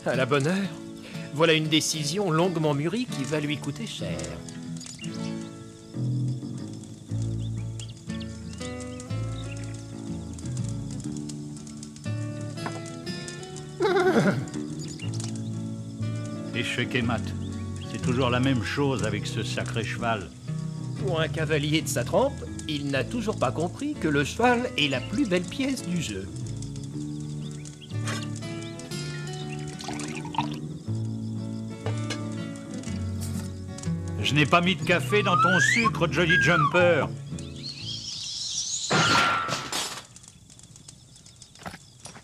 À la bonne heure. Voilà une décision longuement mûrie qui va lui coûter cher. Échec et mat. C'est toujours la même chose avec ce sacré cheval. Pour un cavalier de sa trempe, il n'a toujours pas compris que le cheval est la plus belle pièce du jeu. Je n'ai pas mis de café dans ton sucre, Jolly Jumper.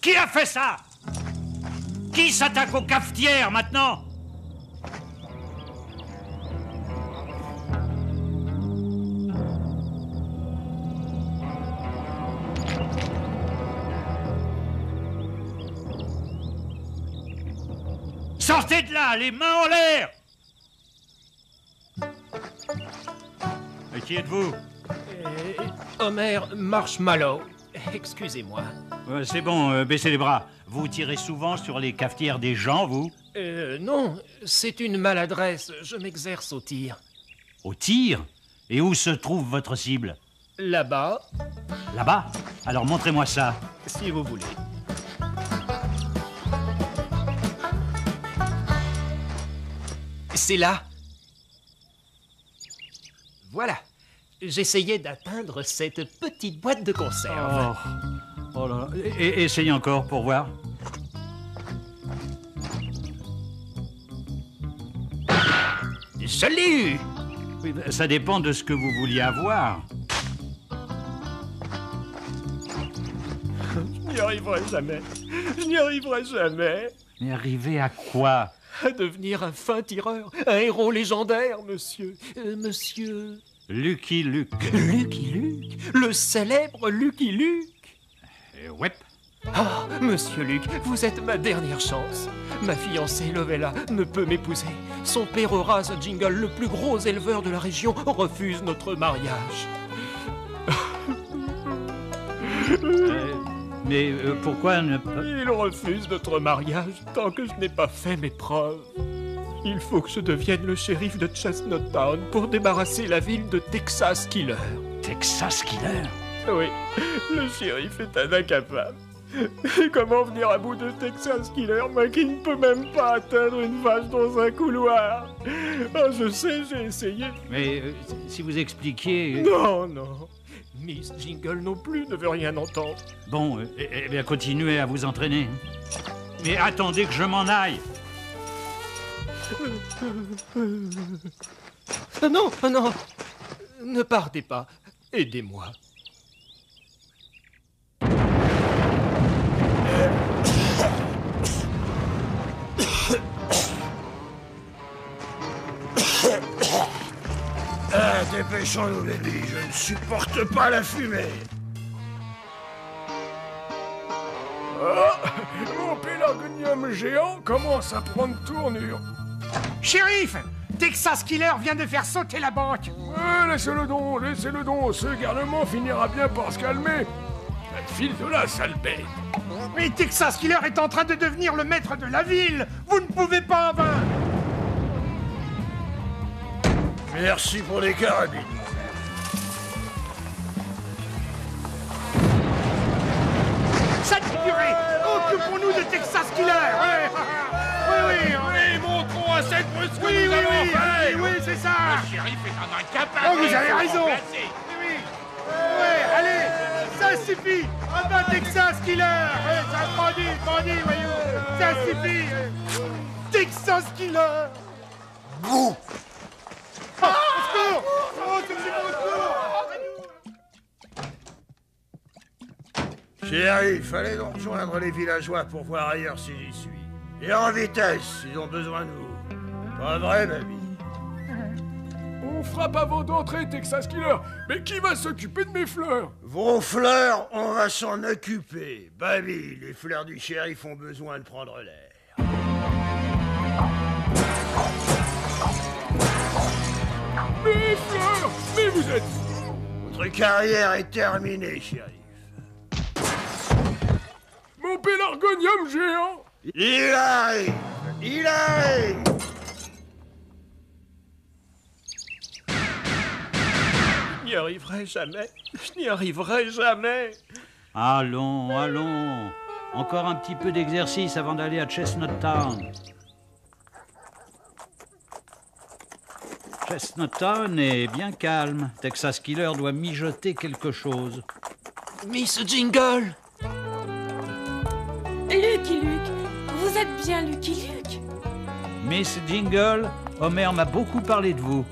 Qui a fait ça? Qui s'attaque aux cafetières maintenant? Sortez de là, les mains en l'air! Et qui êtes-vous? Homer Marshmallow. Excusez-moi. C'est bon, baissez les bras. Vous tirez souvent sur les cafetières des gens, vous? Non, c'est une maladresse. Je m'exerce au tir. Au tir? Et où se trouve votre cible? Là-bas. Là-bas? Alors montrez-moi ça. Si vous voulez. C'est là. Voilà. J'essayais d'atteindre cette petite boîte de conserve. Oh là là. Et essayez encore pour voir. Je l'ai eu! Oui, ça dépend de ce que vous vouliez avoir. Je n'y arriverai jamais. Je n'y arriverai jamais. Mais arriver à quoi? À devenir un fin tireur, un héros légendaire, monsieur. Monsieur... Lucky Luke. Lucky Luke? Le célèbre Lucky Luke? Ouais. Ah, monsieur Luke, vous êtes ma dernière chance. Ma fiancée Lovella ne peut m'épouser. Son père Horace Jingle, le plus gros éleveur de la région, refuse notre mariage. Mais pourquoi ne pas... Il refuse notre mariage tant que je n'ai pas fait mes preuves. Il faut que je devienne le shérif de Chestnut Town pour débarrasser la ville de Texas Killer. Texas Killer? Oui, le shérif est un incapable. Et comment venir à bout de Texas Killer, moi qui ne peux même pas atteindre une vache dans un couloir? Oh, je sais, j'ai essayé. Mais si vous expliquiez... Non, non. Miss Jingle non plus ne veut rien entendre. Bon, eh bien, continuez à vous entraîner. Mais attendez que je m'en aille. Non, non. Ne partez pas. Aidez-moi. Ah, dépêchons-nous, baby, je ne supporte pas la fumée. Ah, mon pélargonium géant commence à prendre tournure. Shérif! Texas Killer vient de faire sauter la banque. Laissez-le donc, laissez-le donc. Ce garnement finira bien par se calmer. File de là, sale bête. Mais Texas Killer est en train de devenir le maître de la ville. Vous ne pouvez pas en vaincre. Merci pour les carabines. Sale figuré! Occupons-nous de Texas Killer. Oui, montrons à cette brusque que nous allons faire. Oui, c'est ça. Le shérif est un incapable. Oh, vous avez raison. Remplacer. Ouais, allez, ça suffit. Ah ben Texas Killer. Ça bandit, voyons. Ça suffit. Texas Killer. Bouh! Au secours! Oh, c'est au secours! Shérif, allez donc joindre les villageois pour voir ailleurs si j'y suis. Et en vitesse, ils ont besoin de vous. Pas vrai, baby? On frappe avant d'entrer, Texas Killer. Mais qui va s'occuper de mes fleurs? Vos fleurs, on va s'en occuper. Baby, les fleurs du shérif ont besoin de prendre l'air. Mes fleurs! Mais vous êtes... Votre carrière est terminée, shérif. Mon pélargonium géant! Il arrive! Il arrive! Je n'y arriverai jamais. Je n'y arriverai jamais. Allons, allons. Encore un petit peu d'exercice avant d'aller à Chestnut Town. Chestnut Town est bien calme. Texas Killer doit mijoter quelque chose. Miss Jingle! Lucky Luke, vous êtes bien Lucky Luke? Miss Jingle, Homer m'a beaucoup parlé de vous.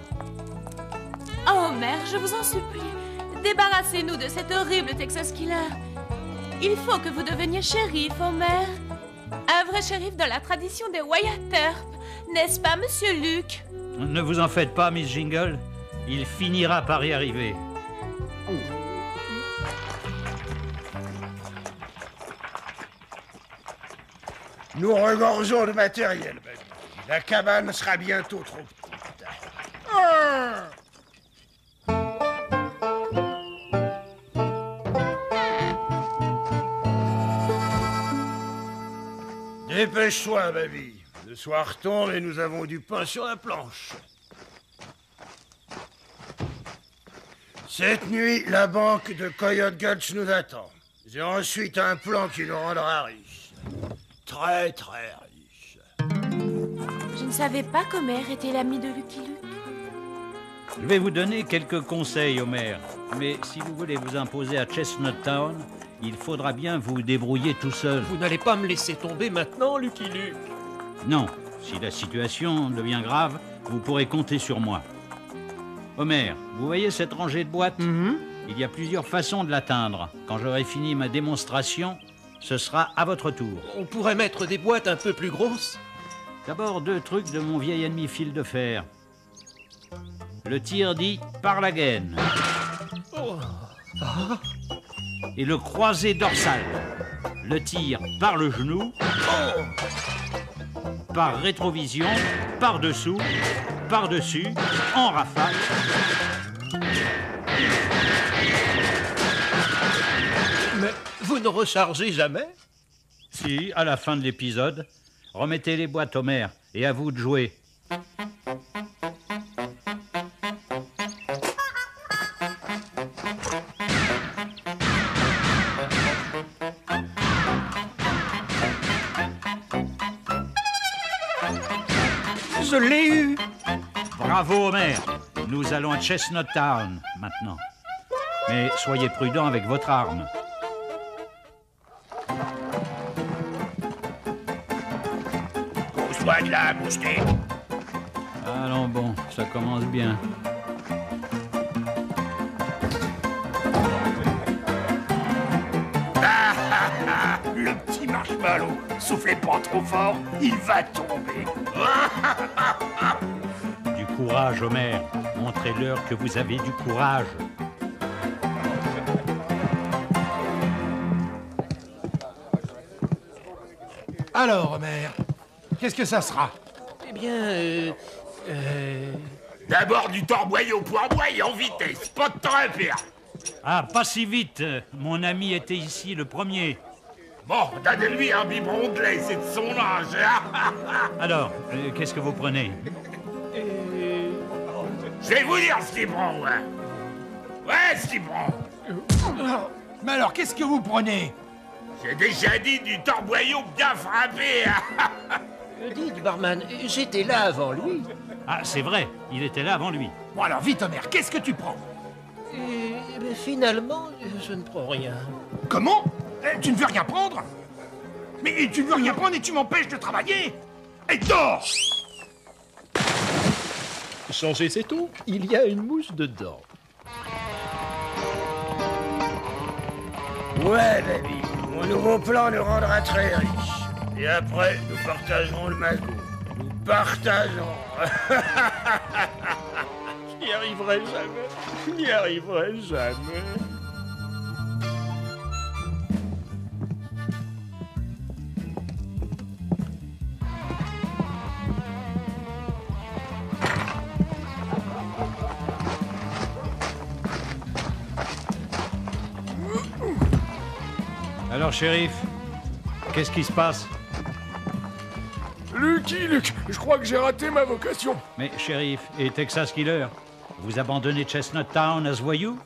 Oh mère, je vous en supplie, débarrassez-nous de cet horrible Texas Killer. Il faut que vous deveniez shérif, Homer. Un vrai shérif dans la tradition des Wyatt Earp, n'est-ce pas, monsieur Luke? Ne vous en faites pas, Miss Jingle. Il finira par y arriver. Nous regorgeons de matériel, baby. La cabane sera bientôt trop petite. Ah! Dépêche-toi, baby. Le soir tombe et nous avons du pain sur la planche. Cette nuit, la banque de Coyote Gulch nous attend. J'ai ensuite un plan qui nous rendra riches. Très, très riches. Je ne savais pas qu'Homer était l'ami de Lucky Luke. Je vais vous donner quelques conseils, Homer. Mais si vous voulez vous imposer à Chestnut Town, il faudra bien vous débrouiller tout seul. Vous n'allez pas me laisser tomber maintenant, Lucky Luke? Non, si la situation devient grave, vous pourrez compter sur moi. Homer, vous voyez cette rangée de boîtes? Il y a plusieurs façons de l'atteindre. Quand j'aurai fini ma démonstration, ce sera à votre tour. On pourrait mettre des boîtes un peu plus grosses? D'abord, 2 trucs de mon vieil ennemi fil de fer. Le tir dit par la gaine. Et le croisé dorsal. Le tir par le genou. Par rétrovision, par-dessous, par-dessus, en rafale. Mais vous ne rechargez jamais? Si, à la fin de l'épisode, remettez les boîtes, Homer, et à vous de jouer. Je l'ai eu! Bravo, Homer. Nous allons à Chestnut Town, maintenant. Mais soyez prudent avec votre arme. Pousse-toi de là, mousquet. Allons bon, ça commence bien. Le petit marshmallow, soufflez pas trop fort, il va tomber. Du courage, Homer. Montrez-leur que vous avez du courage. Alors, Homer, qu'est-ce que ça sera? Eh bien, D'abord du torboyau poirboyer en vitesse, pas de temps à perdre. Ah, pas si vite. Mon ami était ici le premier. Bon, donnez-lui un biberon de lait, c'est de son âge. Alors, qu'est-ce que vous prenez? Je vais vous dire ce qu'il prend, ouais. Ouais, ce qu'il prend. Mais alors, qu'est-ce que vous prenez? J'ai déjà dit du torboyau bien frappé. dites, barman, j'étais là avant lui. Ah, c'est vrai, il était là avant lui. Bon alors, vite, Homer, qu'est-ce que tu prends? Mais finalement, je ne prends rien. Comment? Tu ne veux rien prendre? Mais tu ne veux rien prendre et tu m'empêches de travailler? Et dors! Changer c'est tout, il y a une mouche dedans. Ouais, baby. Mon nouveau plan nous rendra très riches. Et après, nous partagerons le magot. Nous partageons. Je n'y arriverai jamais. Je n'y arriverai jamais. Alors, shérif, qu'est-ce qui se passe? Lucky Luke, je crois que j'ai raté ma vocation. Mais, shérif, et Texas Killer, vous abandonnez Chestnut Town à ce voyou?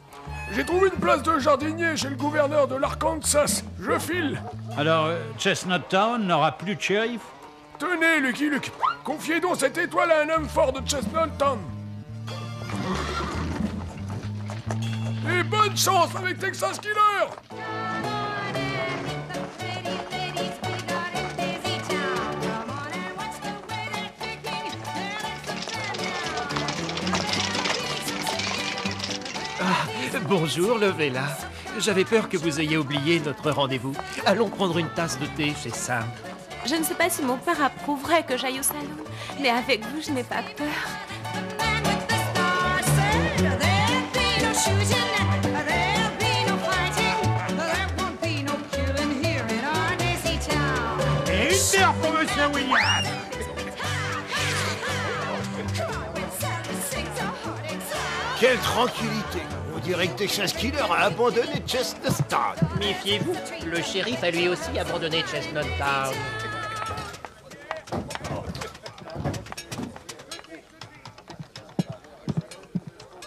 J'ai trouvé une place de jardinier chez le gouverneur de l'Arkansas. Je file. Alors, Chestnut Town n'aura plus de shérif? Tenez, Lucky Luke, confiez donc cette étoile à un homme fort de Chestnut Town. Et bonne chance avec Texas Killer! Bonjour, Lovella. J'avais peur que vous ayez oublié notre rendez-vous. Allons prendre une tasse de thé chez Sam. Je ne sais pas si mon père approuverait que j'aille au salon, mais avec vous, je n'ai pas peur. Et une bière pour Monsieur Williams. Quelle tranquillité! On dirait que Texas Killer a abandonné Chestnut Town. Méfiez-vous, le shérif a lui aussi abandonné Chestnut Town.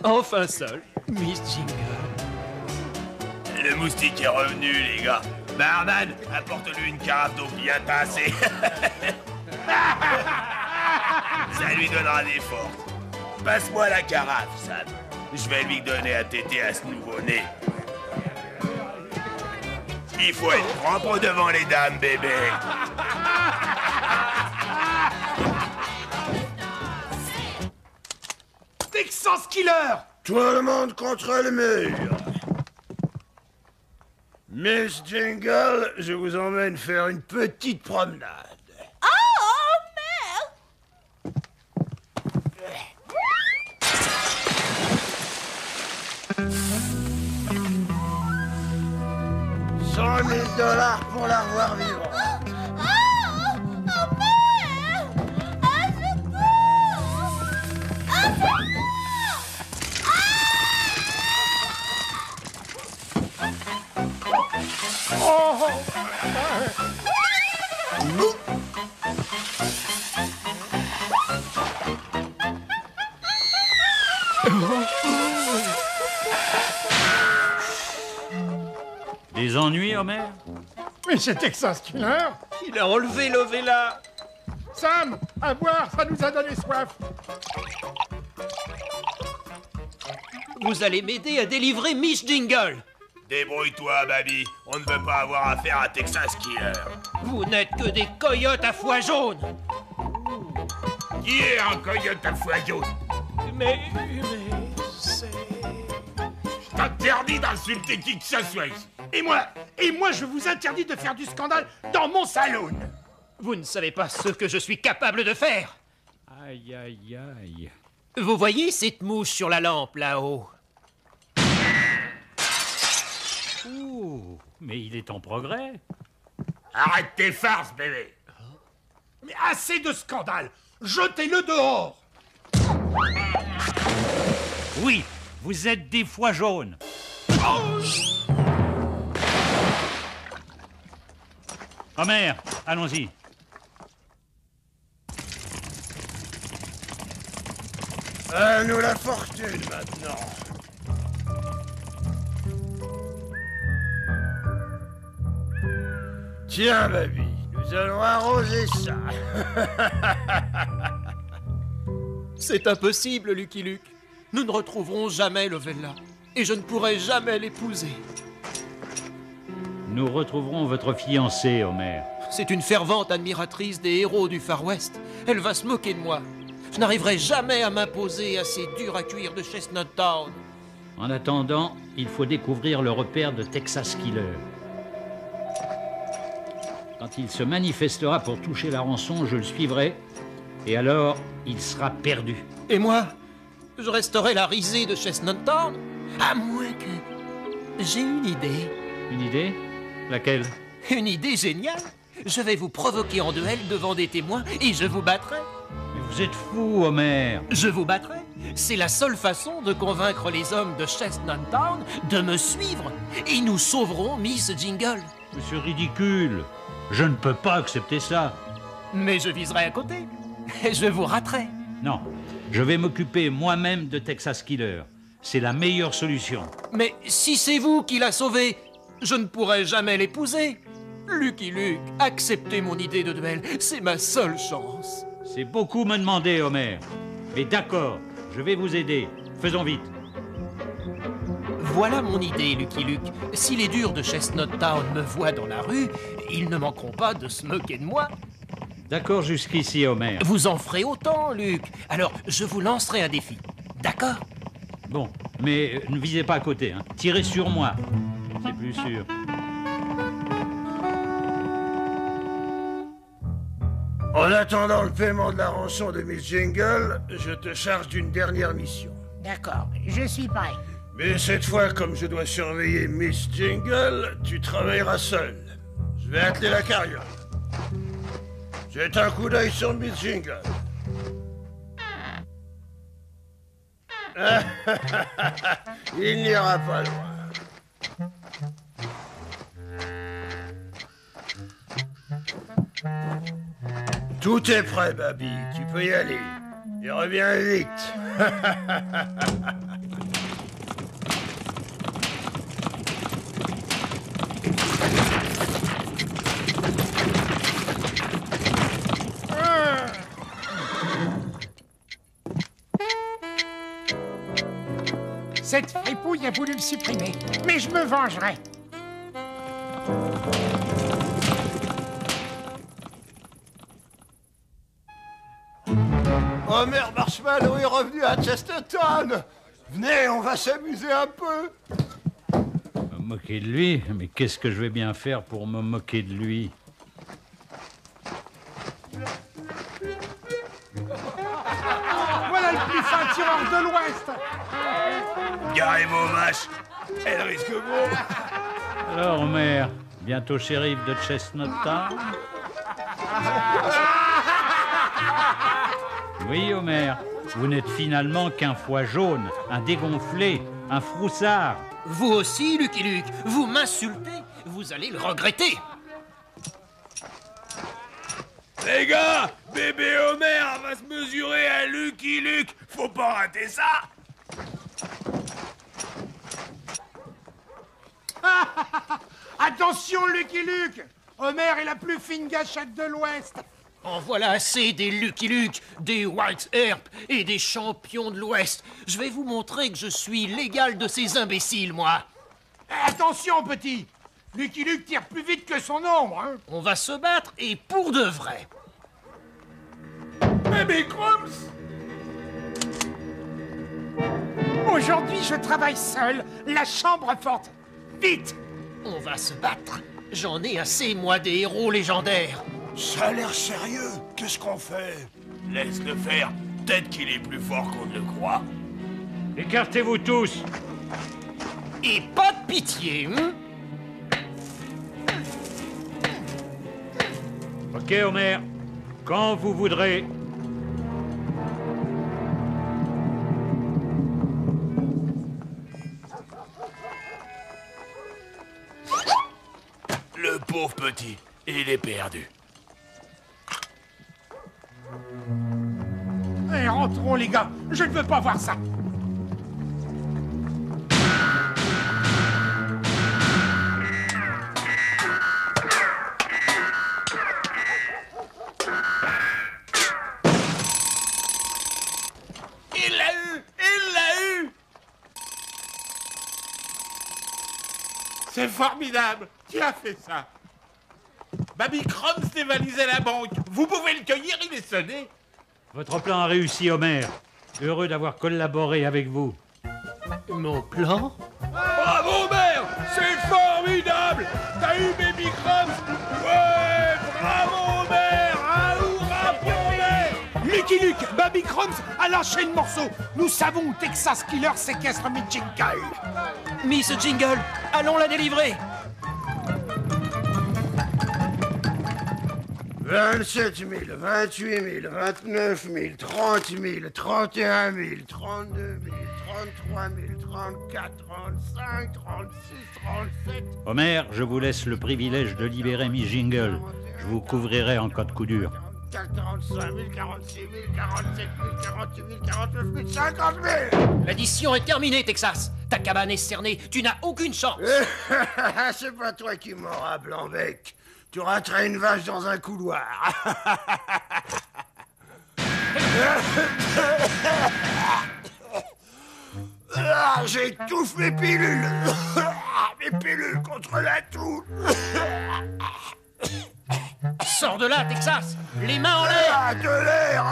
Enfin seul, Miss Jingle. Le moustique est revenu, les gars. Barman, apporte-lui une carafe d'eau bien tassée. Ça lui donnera des forces. Passe-moi la carafe, Sam. Je vais lui donner à téter à ce nouveau-né. Il faut être propre devant les dames, bébé. Texas Killer. Tout le monde contre le mur. Miss Jingle, je vous emmène faire une petite promenade. Oh, merde! 100 000 $ pour la revoir vivante. Des ennuis, Homer? Mais c'est Texas Killer. Il a enlevé Lovella. Sam, à boire, ça nous a donné soif. Vous allez m'aider à délivrer Miss Jingle. Débrouille-toi, Baby. On ne veut pas avoir affaire à Texas Killer. Vous n'êtes que des coyotes à foie jaune. Qui est un coyote à foie jaune? Mais c'est... Je t'interdis d'insulter qui que ce soit ici. Et moi, je vous interdis de faire du scandale dans mon salon. Vous ne savez pas ce que je suis capable de faire. Aïe, aïe, aïe. Vous voyez cette mouche sur la lampe, là-haut? Ouh, mais il est en progrès. Arrête tes farces, bébé. Mais assez de scandale. Jetez-le dehors. Oui, vous êtes des foies jaunes. Homer, allons-y. À nous la fortune, maintenant. Tiens, Baby, nous allons arroser ça. C'est impossible, Lucky Luke. Nous ne retrouverons jamais Lovella. Et je ne pourrai jamais l'épouser. Nous retrouverons votre fiancée, Homer. C'est une fervente admiratrice des héros du Far West. Elle va se moquer de moi. Je n'arriverai jamais à m'imposer à ces durs à cuire de Chestnut Town. En attendant, il faut découvrir le repère de Texas Killer. Quand il se manifestera pour toucher la rançon, je le suivrai. Et alors, il sera perdu. Et moi, je resterai la risée de Chestnut Town. À moins que... J'ai une idée. Une idée? Laquelle? Une idée géniale. Je vais vous provoquer en duel devant des témoins et je vous battrai. Mais vous êtes fou, Homer. Je vous battrai. C'est la seule façon de convaincre les hommes de Chestnut Town de me suivre. Et nous sauverons Miss Jingle. Mais c'est ridicule. Je ne peux pas accepter ça. Mais je viserai à côté. Je vous raterai. Non, je vais m'occuper moi-même de Texas Killer. C'est la meilleure solution. Mais si c'est vous qui l'a sauvé, je ne pourrai jamais l'épouser. Lucky Luke, acceptez mon idée de duel. C'est ma seule chance. C'est beaucoup me demander, Homer. Mais d'accord, je vais vous aider. Faisons vite. Voilà mon idée, Lucky Luke. Si les durs de Chestnut Town me voient dans la rue, ils ne manqueront pas de se moquer de moi. D'accord jusqu'ici, Homer. Vous en ferez autant, Luke. Alors, je vous lancerai un défi. D'accord? Bon, mais ne visez pas à côté, hein. Tirez sur moi. C'est plus sûr. En attendant le paiement de la rançon de Miss Jingle, je te charge d'une dernière mission. D'accord, je suis prêt. Mais cette fois, comme je dois surveiller Miss Jingle, tu travailleras seul. Je vais atteler la carriole. Jette un coup d'œil sur Miss Jingle. Il n'ira pas loin. Tout est prêt, Baby. Tu peux y aller. Et reviens vite. Cette fripouille a voulu me supprimer, mais je me vengerai. Homer Marshmallow est revenu à Chesterton. Venez, on va s'amuser un peu. Me moquer de lui? Mais qu'est-ce que je vais bien faire pour me moquer de lui? Voilà le plus fin tireur de l'Ouest. Garez vos vaches, elles risquent gros. Alors, Homer, bientôt shérif de Chestnut Town? Oui, Homer, vous n'êtes finalement qu'un foie jaune, un dégonflé, un froussard. Vous aussi, Lucky Luke, vous m'insultez. Vous allez le regretter. Les gars, bébé Homer va se mesurer à Lucky Luke. Faut pas rater ça. Attention, Lucky Luke. Homer est la plus fine gâchette de l'Ouest. En voilà assez des Lucky Luke, des White Earp et des champions de l'Ouest. Je vais vous montrer que je suis l'égal de ces imbéciles, moi. Attention, petit. Lucky Luke tire plus vite que son ombre, hein. On va se battre et pour de vrai. Baby Crumbs. Aujourd'hui, je travaille seul, la chambre forte. Vite. On va se battre. J'en ai assez, moi, des héros légendaires. Ça a l'air sérieux. Qu'est-ce qu'on fait? Laisse-le faire. Peut-être qu'il est plus fort qu'on ne le croit. Écartez-vous tous. Et pas de pitié, hein? Ok, Homer, quand vous voudrez. Le pauvre petit, il est perdu. Allez, rentrons, les gars. Je ne veux pas voir ça. Il l'a eu! Il l'a eu! C'est formidable. Qui a fait ça? Baby Crumbs dévalisait la banque. Vous pouvez le cueillir, il est sonné. Votre plan a réussi, Homer. Heureux d'avoir collaboré avec vous. Mon plan? Bravo, mère! C'est formidable! T'as eu Baby Crumbs? Ouais! Bravo, mère! Aoura pour mère! Lucky Luke, Baby Crumbs a lâché le morceau. Nous savons où Texas Killer séquestre Miss Jingle. Miss Jingle, allons la délivrer. 27 000, 28 000, 29 000, 30 000, 31 000, 32 000, 33 000, 34, 35, 36, 37... Homer, je vous laisse le privilège de libérer Miss Jingle. Je vous couvrirai en cas de coup dur. 44, 45 000, 46 000, 47 000, 48 000, 49 000, 50 000. L'addition est terminée, Texas. Ta cabane est cernée. Tu n'as aucune chance. C'est pas toi qui m'auras, Blanc-Bec. Tu rateras une vache dans un couloir. J'étouffe mes pilules. Mes pilules contre la toux. Sors de là, Texas. Les mains en l'air. De l'air.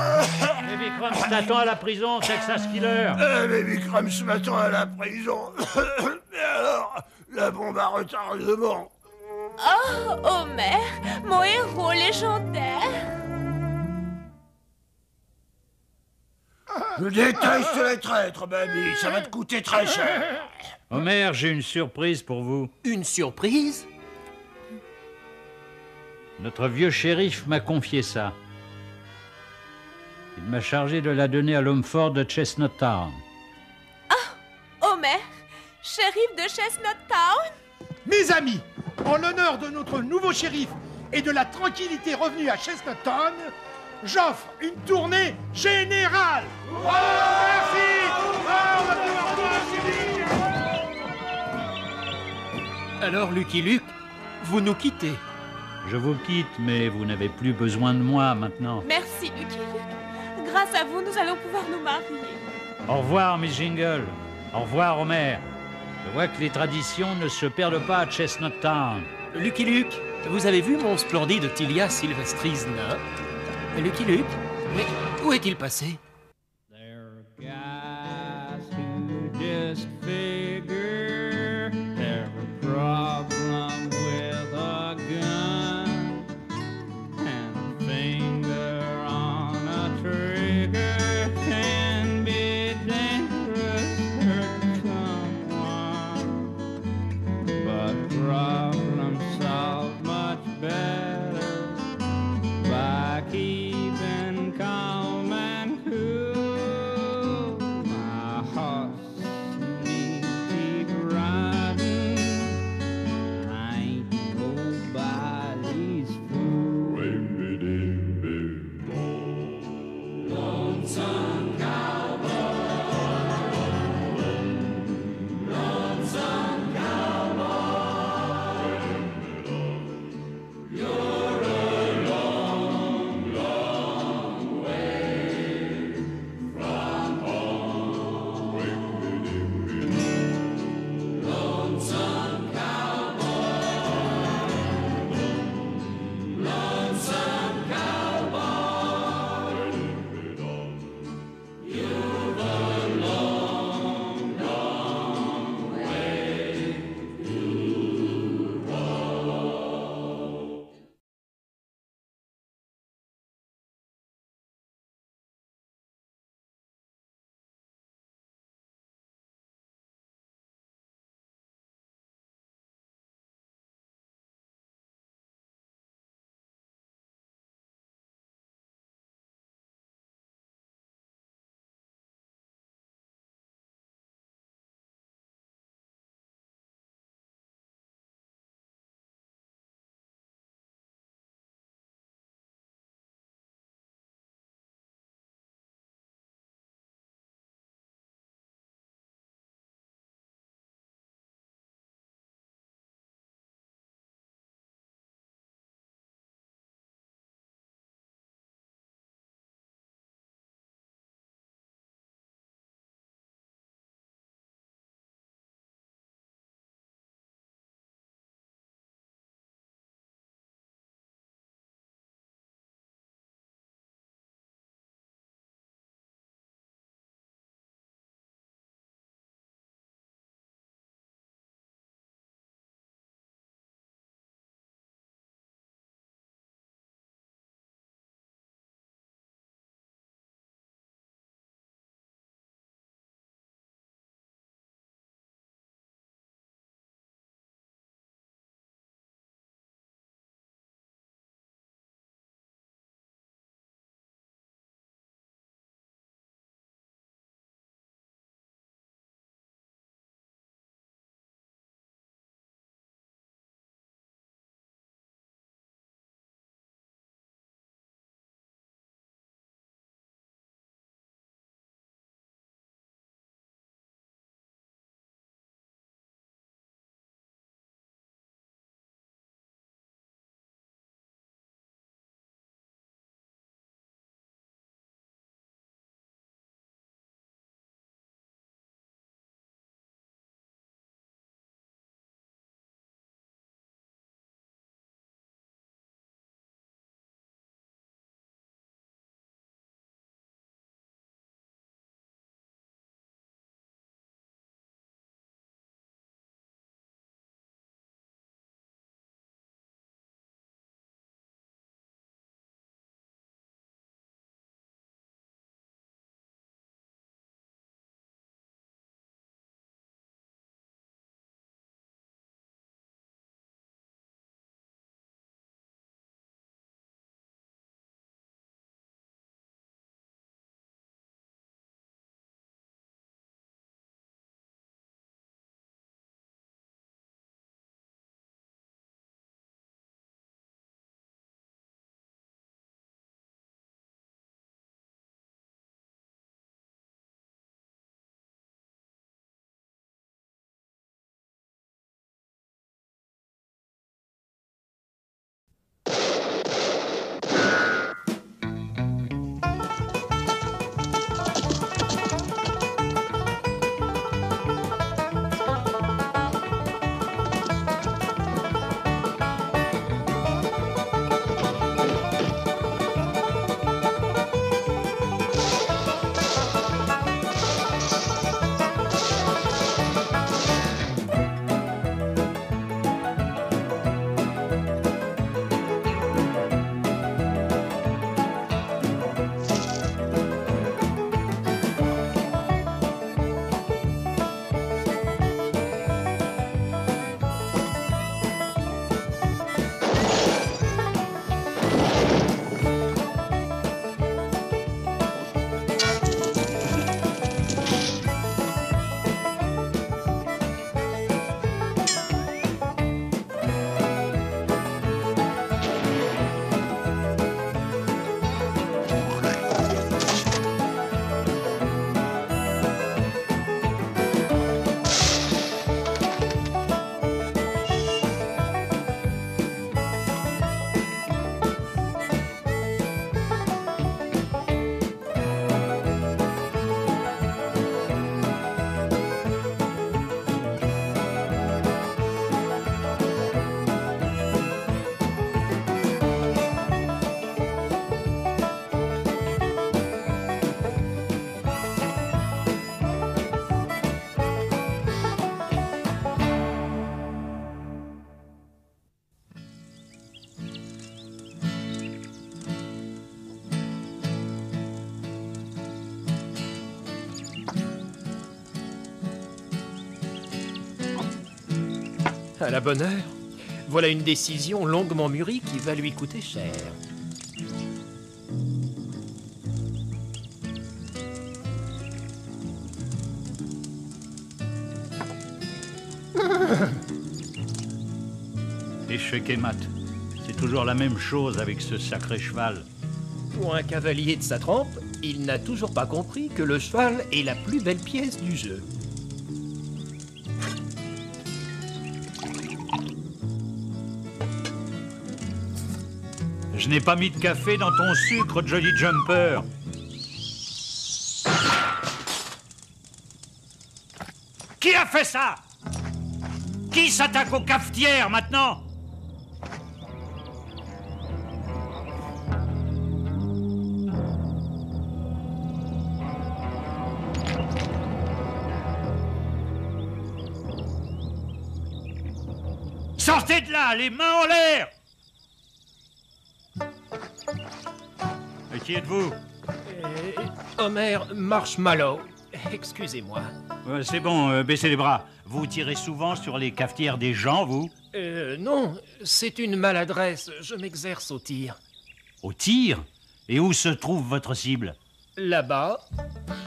Baby Crumbs t'attend à la prison, Texas Killer. Baby Crumbs m'attend à la prison. Mais alors, la bombe à retardement. Oh, Homer, mon héros légendaire. Je déteste les traîtres, Baby. Ça va te coûter très cher. Homer, j'ai une surprise pour vous. Une surprise? Notre vieux shérif m'a confié ça. Il m'a chargé de la donner à l'homme fort de Chestnut Town. Homer, shérif de Chestnut Town. Mes amis, en l'honneur de notre nouveau shérif et de la tranquillité revenue à Chestnut Town, j'offre une tournée générale. Merci. Alors, Lucky Luke, vous nous quittez. Je vous quitte, mais vous n'avez plus besoin de moi maintenant. Merci, Lucky Luke. Grâce à vous, nous allons pouvoir nous marier. Au revoir, Miss Jingle. Au revoir, Homer. Je vois que les traditions ne se perdent pas à Chestnut Town. Lucky Luke, vous avez vu mon splendide Tilia Sylvestris nain? Lucky Luke? Mais où est-il passé? There are guys who just figure they're a problem with a gun and a finger on a trigger can be dangerous for someone, but problems solved much better by keeping calm and cool. À la bonne heure. Voilà une décision longuement mûrie qui va lui coûter cher. Échec et mat. C'est toujours la même chose avec ce sacré cheval. Pour un cavalier de sa trempe, il n'a toujours pas compris que le cheval est la plus belle pièce du jeu. Je n'ai pas mis de café dans ton sucre, Jolly Jumper. Qui a fait ça? Qui s'attaque aux cafetières maintenant? Sortez de là, les mains en l'air! Et qui êtes-vous? Homer Marshmallow. Excusez-moi. C'est bon, baissez les bras. Vous tirez souvent sur les cafetières des gens, vous? Non, c'est une maladresse. Je m'exerce au tir. Au tir? Et où se trouve votre cible? Là-bas.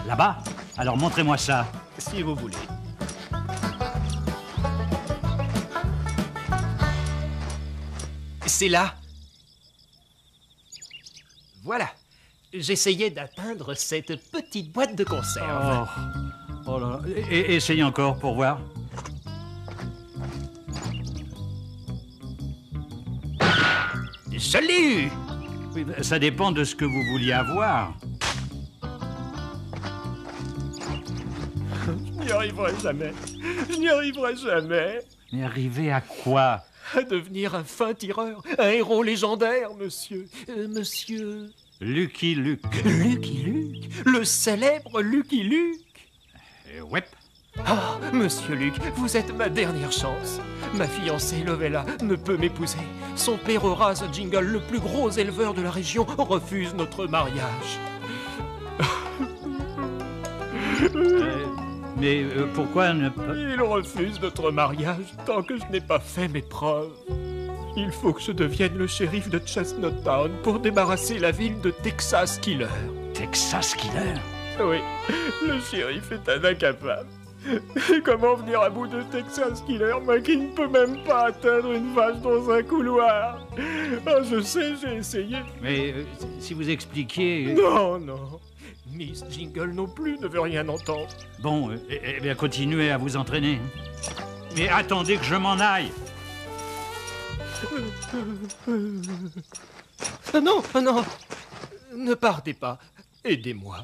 Là-bas? Alors montrez-moi ça. Si vous voulez. C'est là. Voilà. J'essayais d'atteindre cette petite boîte de conserve. Oh là là. Essayez encore pour voir. Je l'ai eu. Oui, ça dépend de ce que vous vouliez avoir. Je n'y arriverai jamais. Je n'y arriverai jamais. Mais arriver à quoi? À devenir un fin tireur, un héros légendaire, monsieur. Monsieur... Lucky Luke. Lucky Luke? Le célèbre Lucky Luke? Ouais. Ah, monsieur Luke, vous êtes ma dernière chance. Ma fiancée Lovella ne peut m'épouser. Son père Horace Jingle, le plus gros éleveur de la région, refuse notre mariage. Mais pourquoi ne pas... Il refuse notre mariage tant que je n'ai pas fait mes preuves. Il faut que je devienne le shérif de Chestnut Town pour débarrasser la ville de Texas Killer. Texas Killer? Oui, le shérif est un incapable. Comment venir à bout de Texas Killer, moi qui ne peux même pas atteindre une vache dans un couloir? Ah, je sais, j'ai essayé. Mais si vous expliquiez... Non, non. Miss Jingle non plus ne veut rien entendre. Bon, eh bien continuez à vous entraîner. Mais attendez que je m'en aille. Non, non. Ne partez pas. Aidez-moi.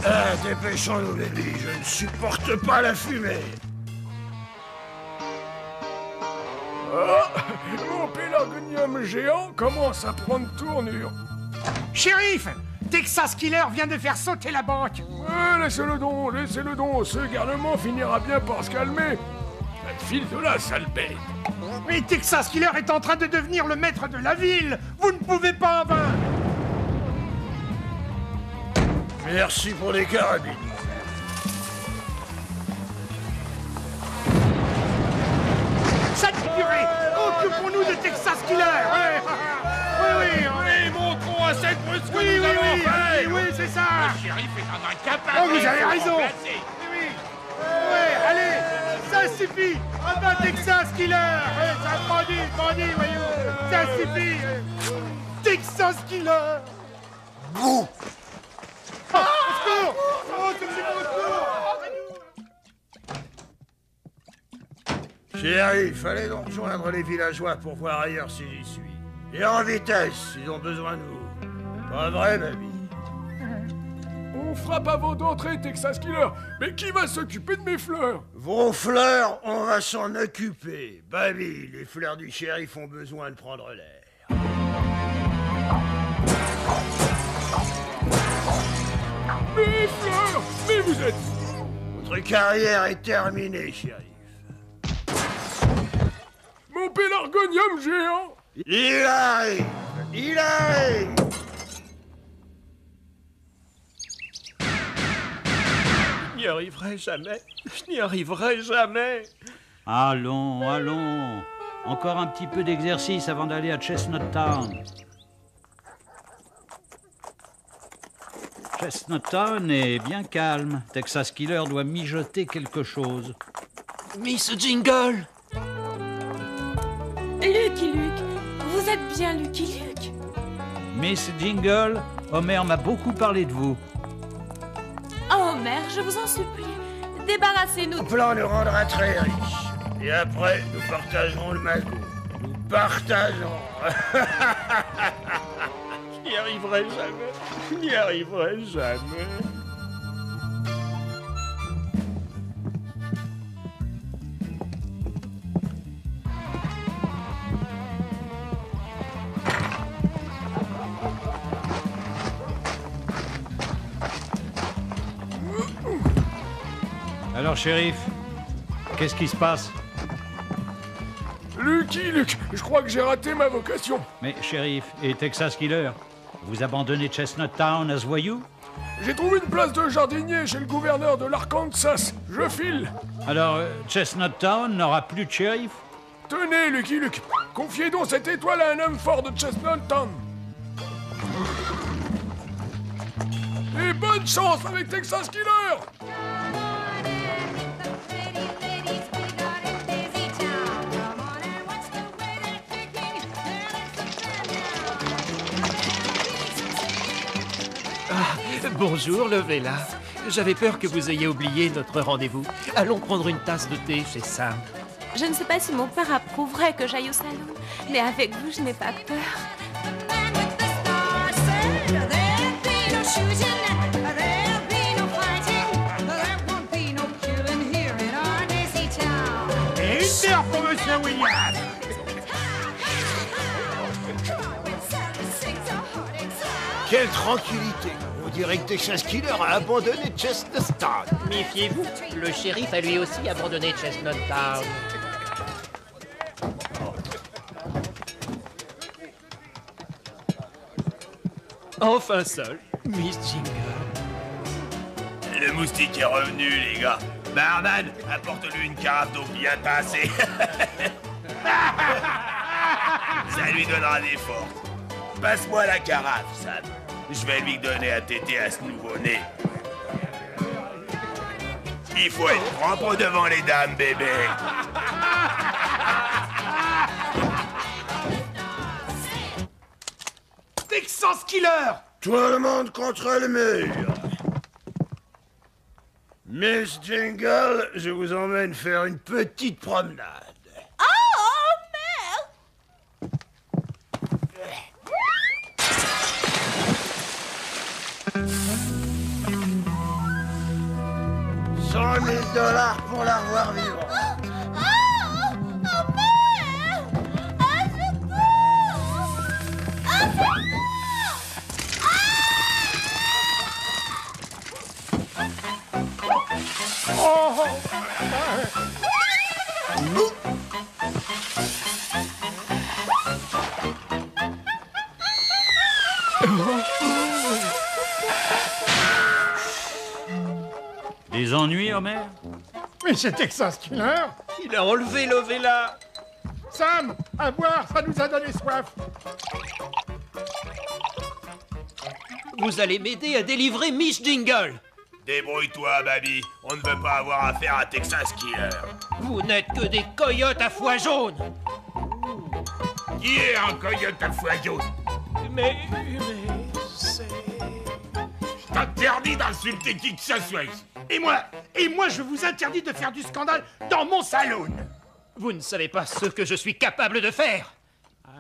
Ah, dépêchons-nous, baby, je ne supporte pas la fumée. Mon pélargonium géant commence à prendre tournure. Shérif, Texas Killer vient de faire sauter la banque. Laissez-le donc, laissez-le donc. Ce garnement finira bien par se calmer. File de là, sale bête. Mais Texas Killer est en train de devenir le maître de la ville. Vous ne pouvez pas en vaincre. Merci pour les carabines. Ça te durait. Occupons-nous de Texas Killer. Oui, montrons à cette brusque oui, c'est ça. Le shérif est un incapable. Oh, vous avez raison. Oui. Ouais, allez, ça suffit. Ah ben, Texas Killer. C'est un bandit, voyons. Ça suffit. Texas Killer. Bouh. Au secours. Oh, tout le monde, au secours. Shérif, allez donc rejoindre les villageois pour voir ailleurs si j'y suis. Et en vitesse, ils ont besoin de vous. Pas vrai, baby? On frappe avant d'entrer, Texas Killer. Mais qui va s'occuper de mes fleurs? Vos fleurs, on va s'en occuper. Baby, les fleurs du shérif ont besoin de prendre l'air. Mes fleurs! Mais vous êtes... Votre carrière est terminée, shérif. Mon pélargonium géant! Il arrive! Il arrive! Je n'y arriverai jamais. Je n'y arriverai jamais. Allons, allons. Encore un petit peu d'exercice avant d'aller à Chestnut Town. Chestnut Town est bien calme. Texas Killer doit mijoter quelque chose. Miss Jingle! Lucky Luke, vous êtes bien Lucky Luke? Miss Jingle, Homer m'a beaucoup parlé de vous. Oh, Homer, je vous en supplie, débarrassez-nous. Mon plan nous rendra très riches. Et après, nous partagerons le magot. Nous partagerons. Je n'y arriverai jamais. Je n'y arriverai jamais. Alors, shérif, qu'est-ce qui se passe? Lucky Luke, je crois que j'ai raté ma vocation. Mais, shérif, et Texas Killer, vous abandonnez Chestnut Town à ce voyou? J'ai trouvé une place de jardinier chez le gouverneur de l'Arkansas. Je file. Alors, Chestnut Town n'aura plus de shérif? Tenez, Lucky Luke, confiez donc cette étoile à un homme fort de Chestnut Town. Et bonne chance avec Texas Killer! Bonjour, Lovella. J'avais peur que vous ayez oublié notre rendez-vous. Allons prendre une tasse de thé chez Sam. Je ne sais pas si mon père approuverait que j'aille au salon, mais avec vous, je n'ai pas peur. Et une bière pour Monsieur Williams. Quelle tranquillité! On dirait que Texas Killer a abandonné Chestnut Town. Méfiez-vous, le shérif a lui aussi abandonné Chestnut Town. Enfin seul, Miss Jingle. Le moustique est revenu, les gars. Barman, apporte-lui une carafe d'eau bien tassée. Ça lui donnera des forces. Passe-moi la carafe, Sam. Je vais lui donner à téter à ce nouveau-né. Il faut être propre devant les dames, bébé. Texas Killer! Tout le monde contre le mur. Miss Jingle, je vous emmène faire une petite promenade. Oh, merde! 100 000 $ pour la revoir vivante. Des ennuis, Homer? Mais c'est Texas Killer! Il a enlevé Lovella. Sam, à boire, ça nous a donné soif! Vous allez m'aider à délivrer Miss Jingle. Débrouille-toi, Baby. On ne veut pas avoir affaire à Texas Killer. Vous n'êtes que des coyotes à foie jaune. Qui est un coyote à foie jaune? Mais c'est... T'interdis d'insulter qui que ce soit ici. Et moi, je vous interdis de faire du scandale dans mon salon! Vous ne savez pas ce que je suis capable de faire.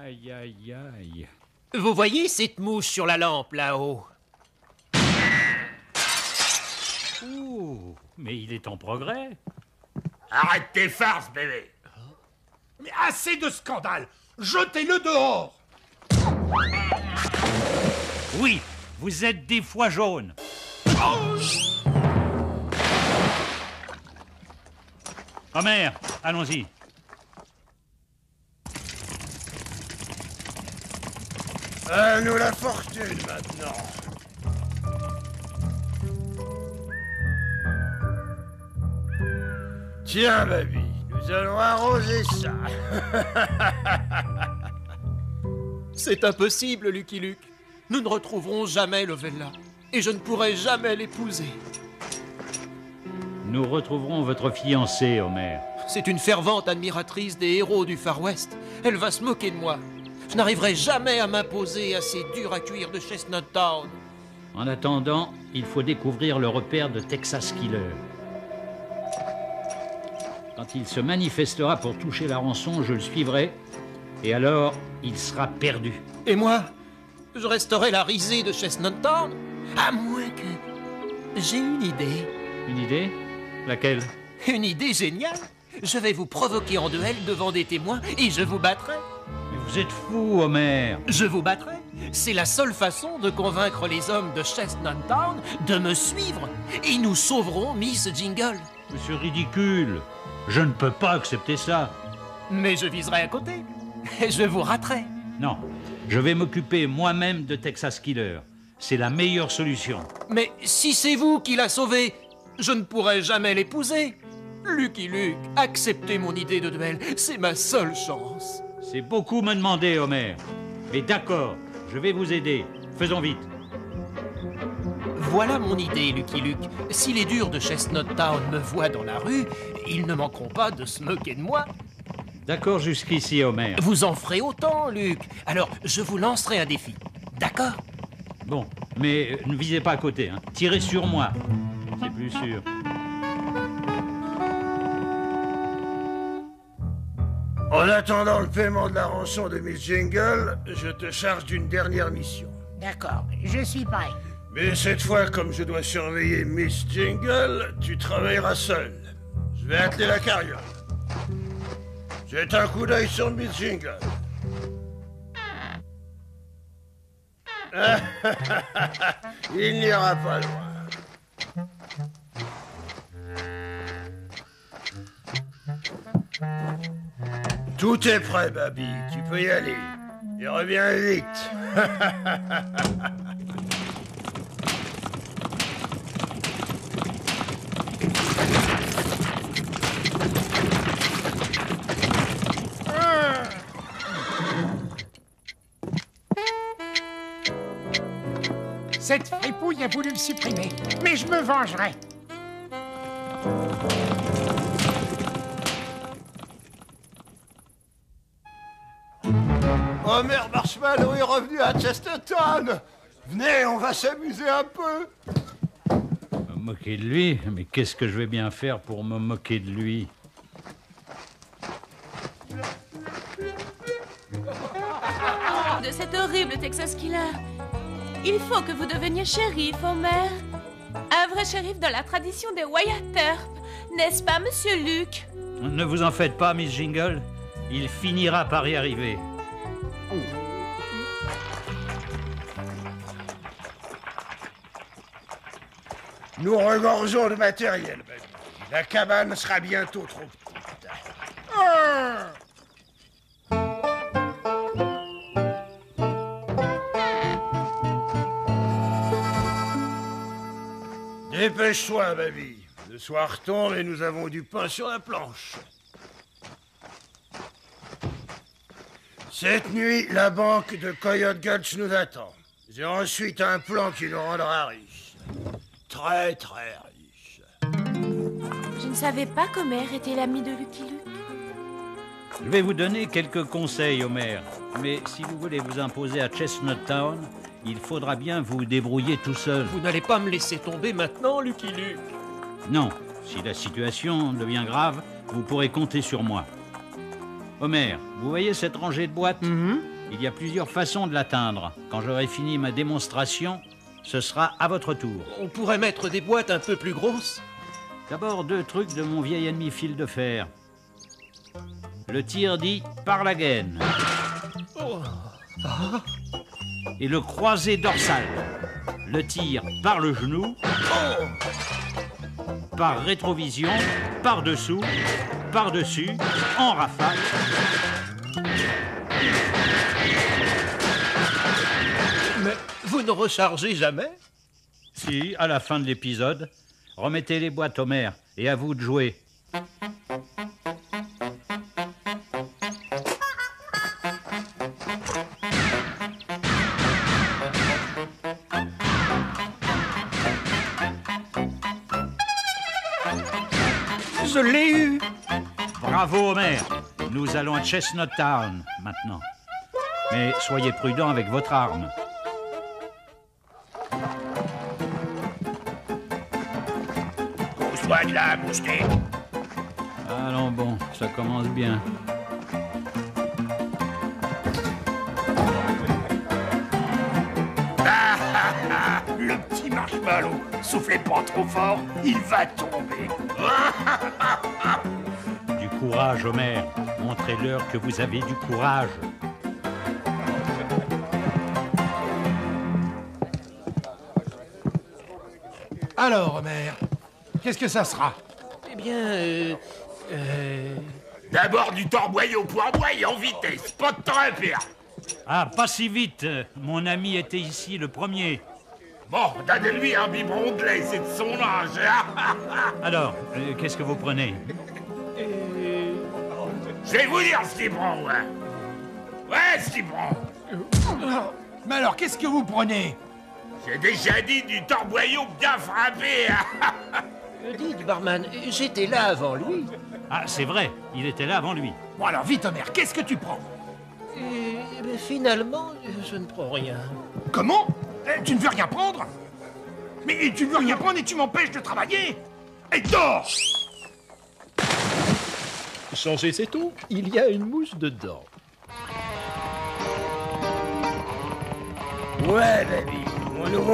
Aïe, aïe, aïe. Vous voyez cette mouche sur la lampe, là-haut? Ouh, mais il est en progrès. Arrête tes farces, bébé. Mais assez de scandale! Jetez-le dehors! Oui, vous êtes des foies jaunes. Homer, allons-y. À nous la fortune, maintenant. Tiens, Baby, nous allons arroser ça. C'est impossible, Lucky Luke. Nous ne retrouverons jamais Lovella. Et je ne pourrai jamais l'épouser. Nous retrouverons votre fiancée, Homer. C'est une fervente admiratrice des héros du Far West. Elle va se moquer de moi. Je n'arriverai jamais à m'imposer à ces durs à cuire de Chestnut Town. En attendant, il faut découvrir le repère de Texas Killer. Quand il se manifestera pour toucher la rançon, je le suivrai. Et alors, il sera perdu. Et moi, je resterai la risée de Chestnut Town. À moins que... J'ai une idée. Une idée? Laquelle? Une idée géniale. Je vais vous provoquer en duel devant des témoins et je vous battrai. Mais vous êtes fou, Homer. Je vous battrai. C'est la seule façon de convaincre les hommes de Chestnut Town de me suivre. Et nous sauverons Miss Jingle. Mais c'est ridicule. Je ne peux pas accepter ça. Mais je viserai à côté. Et je vous raterai. Non, je vais m'occuper moi-même de Texas Killer. C'est la meilleure solution. Mais si c'est vous qui l'a sauvée, je ne pourrai jamais l'épouser. Lucky Luke, acceptez mon idée de duel. C'est ma seule chance. C'est beaucoup me demander, Homer. Mais d'accord, je vais vous aider. Faisons vite. Voilà mon idée, Lucky Luke. Si les durs de Chestnut Town me voient dans la rue, ils ne manqueront pas de se moquer de moi. D'accord jusqu'ici, Homer. Vous en ferez autant, Luke. Alors, je vous lancerai un défi. D'accord? Bon, mais ne visez pas à côté, hein. Tirez sur moi. C'est plus sûr. En attendant le paiement de la rançon de Miss Jingle, je te charge d'une dernière mission. D'accord, je suis prêt. Mais cette fois, comme je dois surveiller Miss Jingle, tu travailleras seul. Je vais atteler la carriole. Jette un coup d'œil sur Miss Jingle. Il n'ira pas loin. Tout est prêt, Baby. Tu peux y aller. Et reviens vite. Cette fripouille a voulu le supprimer, mais je me vengerai. Homer Marshmallow est revenu à Chesterton. Venez, on va s'amuser un peu. Me moquer de lui? Mais qu'est-ce que je vais bien faire pour me moquer de lui? De cet horrible Texas Killer. Il faut que vous deveniez shérif, Homer. Un vrai shérif dans la tradition des Wyatt Earp. N'est-ce pas, Monsieur Luke? Ne vous en faites pas, Miss Jingle. Il finira par y arriver. Nous regorgeons de matériel, Baby. La cabane sera bientôt trop petite. Dépêche-toi, Baby. Le soir tombe et nous avons du pain sur la planche. Cette nuit, la banque de Coyote Gulch nous attend. J'ai ensuite un plan qui nous rendra riches. Très, très riches. Je ne savais pas qu'Homer était l'ami de Lucky Luke. Je vais vous donner quelques conseils, Homer. Mais si vous voulez vous imposer à Chestnut Town, il faudra bien vous débrouiller tout seul. Vous n'allez pas me laisser tomber maintenant, Lucky Luke? Non. Si la situation devient grave, vous pourrez compter sur moi. Homer, vous voyez cette rangée de boîtes? Il y a plusieurs façons de l'atteindre. Quand j'aurai fini ma démonstration, ce sera à votre tour. On pourrait mettre des boîtes un peu plus grosses? D'abord, 2 trucs de mon vieil ennemi fil de fer. Le tir dit par la gaine. Et le croisé dorsal. Le tir par le genou. Par rétrovision, par-dessous, par-dessus, en rafale. Vous ne rechargez jamais? Si, à la fin de l'épisode, remettez les boîtes, Homer, et à vous de jouer. Je l'ai eu. Bravo, Homer. Nous allons à Chestnut Town, maintenant. Mais soyez prudent avec votre arme. Pousse-toi de là, mousquet. Allons bon, ça commence bien. Le petit marshmallow, soufflez pas trop fort, il va tomber. Du courage, Homer. Montrez-leur que vous avez du courage. Alors, Homer, qu'est-ce que ça sera? Eh bien, D'abord du torboyau poirboy en vitesse, pas de temps à perdre. Ah, pas si vite. Mon ami était ici le premier. Bon, donnez-lui un biberon de lait, c'est de son âge. Alors, qu'est-ce que vous prenez? Je vais vous dire ce qu'il prend, ouais. Ouais, ce qu'il prend. Mais alors, qu'est-ce que vous prenez? J'ai déjà dit du torboyau bien frappé. dites, barman, j'étais là avant lui. Ah, c'est vrai, il était là avant lui. Bon alors, vite, Homer, qu'est-ce que tu prends? Mais finalement, je ne prends rien. Comment? Tu ne veux rien prendre? Mais tu ne veux rien prendre et tu m'empêches de travailler? Et dors! Changez cette eau, il y a une mouche dedans. Ouais, baby, mon nouveau